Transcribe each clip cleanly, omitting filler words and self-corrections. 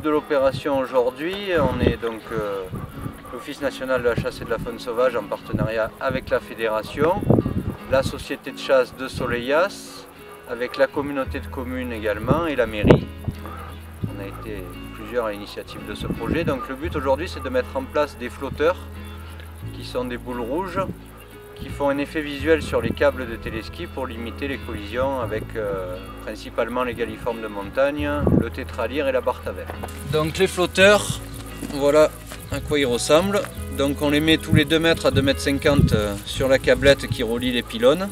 de l'opération aujourd'hui, on est donc l'Office national de la chasse et de la faune sauvage en partenariat avec la fédération, la société de chasse de Soleias, avec la communauté de communes également et la mairie. On a été plusieurs à l'initiative de ce projet. Donc le but aujourd'hui, c'est de mettre en place des flotteurs qui sont des boules rouges qui font un effet visuel sur les câbles de téléski pour limiter les collisions avec principalement les galliformes de montagne, le tétralyre et la bartavelle. Donc les flotteurs, voilà à quoi ils ressemblent. Donc on les met tous les 2 mètres à 2,50 m sur la câblette qui relie les pylônes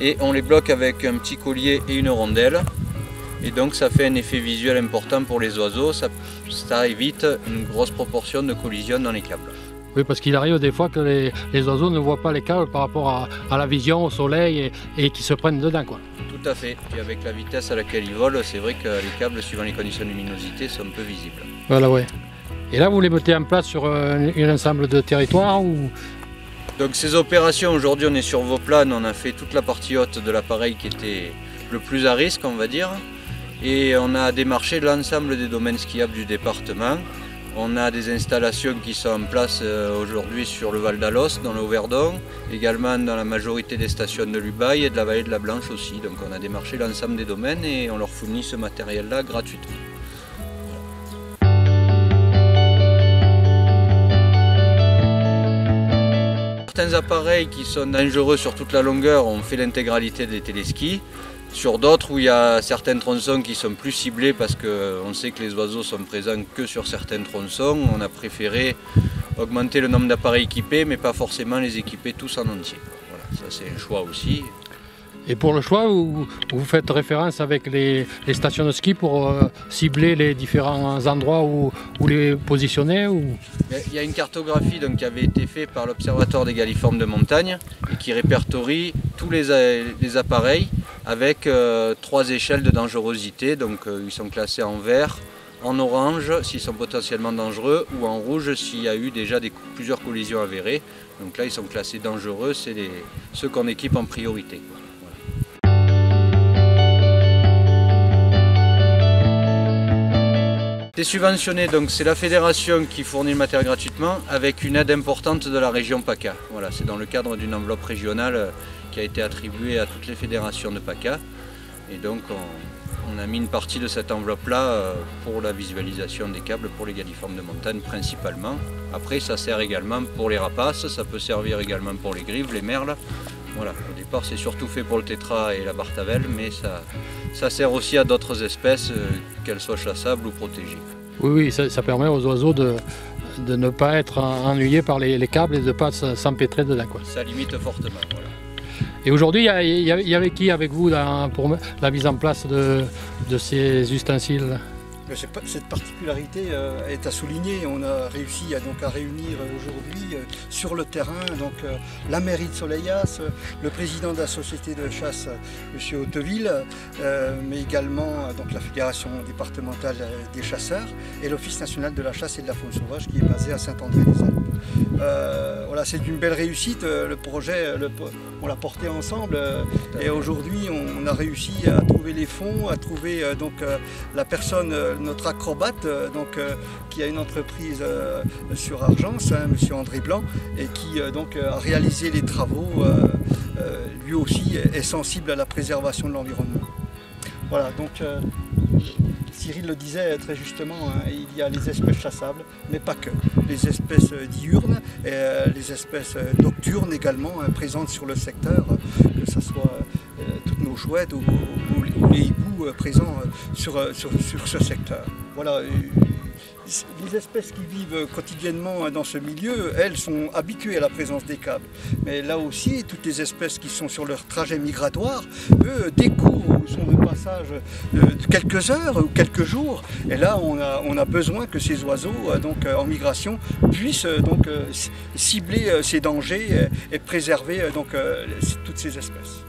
et on les bloque avec un petit collier et une rondelle. Et donc ça fait un effet visuel important pour les oiseaux, ça évite une grosse proportion de collisions dans les câbles. Oui, parce qu'il arrive des fois que les oiseaux ne voient pas les câbles par rapport à la vision, au soleil et qu'ils se prennent dedans, quoi. Tout à fait. Et avec la vitesse à laquelle ils volent, c'est vrai que les câbles, suivant les conditions de luminosité, sont peu visibles. Voilà, ouais. Et là, vous les mettez en place sur un ensemble de territoires ou... Donc ces opérations, aujourd'hui, on est sur Vauplane, on a fait toute la partie haute de l'appareil qui était le plus à risque, on va dire. Et on a démarché l'ensemble des domaines skiables du département. On a des installations qui sont en place aujourd'hui sur le Val d'Alos, dans le Haut-Verdon, également dans la majorité des stations de l'Ubaye et de la vallée de la Blanche aussi. Donc on a démarché l'ensemble des domaines et on leur fournit ce matériel-là gratuitement. Certains appareils qui sont dangereux sur toute la longueur, on fait l'intégralité des téléskis. Sur d'autres où il y a certains tronçons qui sont plus ciblés parce qu'on sait que les oiseaux sont présents que sur certains tronçons, on a préféré augmenter le nombre d'appareils équipés mais pas forcément les équiper tous en entier. Voilà, ça c'est un choix aussi. Et pour le choix, vous faites référence avec les stations de ski pour cibler les différents endroits où les positionner ou... Il y a une cartographie donc, qui avait été faite par l'Observatoire des galliformes de montagne et qui répertorie tous les appareils avec 3 échelles de dangerosité. Donc ils sont classés en vert, en orange s'ils sont potentiellement dangereux ou en rouge s'il y a eu déjà plusieurs collisions avérées. Donc là ils sont classés dangereux, c'est ceux qu'on équipe en priorité. C'est subventionné, donc c'est la fédération qui fournit le matériel gratuitement avec une aide importante de la région PACA. Voilà, c'est dans le cadre d'une enveloppe régionale qui a été attribuée à toutes les fédérations de PACA. Et donc on a mis une partie de cette enveloppe-là pour la visualisation des câbles pour les galliformes de montagne principalement. Après ça sert également pour les rapaces, ça peut servir également pour les grives, les merles. Voilà, au départ c'est surtout fait pour le tétra et la bartavelle, mais ça sert aussi à d'autres espèces, qu'elles soient chassables ou protégées. Oui, ça permet aux oiseaux de ne pas être ennuyés par les câbles et de ne pas s'empêtrer dedans, quoi. Ça limite fortement, voilà. Et aujourd'hui, il y avait qui avec vous pour la mise en place de ces ustensiles ? Cette particularité est à souligner. On a réussi à réunir aujourd'hui sur le terrain la mairie de Soleias, le président de la société de chasse, M. Hauteville, mais également la fédération départementale des chasseurs et l'Office national de la chasse et de la faune sauvage qui est basé à Saint-André-les-Alpes. Voilà, c'est une belle réussite. Le projet, on l'a porté ensemble et aujourd'hui on a réussi à trouver les fonds, à trouver la personne, notre acrobate qui a une entreprise sur Argence, M. André Blanc, et qui a réalisé les travaux. Lui aussi est sensible à la préservation de l'environnement. Voilà, donc Cyril le disait très justement, il y a les espèces chassables, mais pas que. Les espèces diurnes et les espèces nocturnes également présentes sur le secteur, que ce soit toutes nos chouettes ou les hiboux présents sur ce secteur. Voilà. Les espèces qui vivent quotidiennement dans ce milieu, elles sont habituées à la présence des câbles. Mais là aussi, toutes les espèces qui sont sur leur trajet migratoire, eux, découvrent ou sont de passage quelques heures ou quelques jours. Et là, on a besoin que ces oiseaux en migration puissent cibler ces dangers et préserver toutes ces espèces.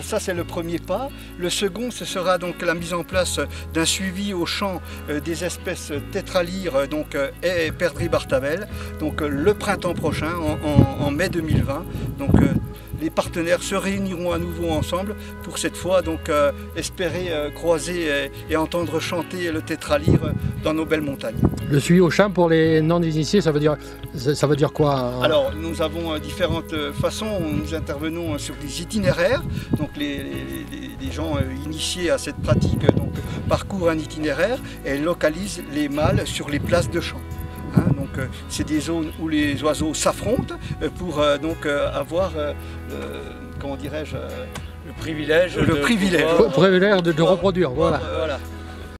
Ça c'est le premier pas. Le second, ce sera la mise en place d'un suivi au champ des espèces tétralyres et perdrix bartavelle, le printemps prochain, en mai 2020. les partenaires se réuniront à nouveau ensemble pour cette fois donc espérer croiser et entendre chanter le tétralyre dans nos belles montagnes. Le suivi au chant pour les non-initiés, ça veut dire quoi? Alors nous avons différentes façons, nous intervenons sur des itinéraires, donc les gens initiés à cette pratique donc, parcourent un itinéraire et localisent les mâles sur les places de chant. Donc c'est des zones où les oiseaux s'affrontent pour donc avoir, comment dirais-je, le privilège de reproduire. Voilà.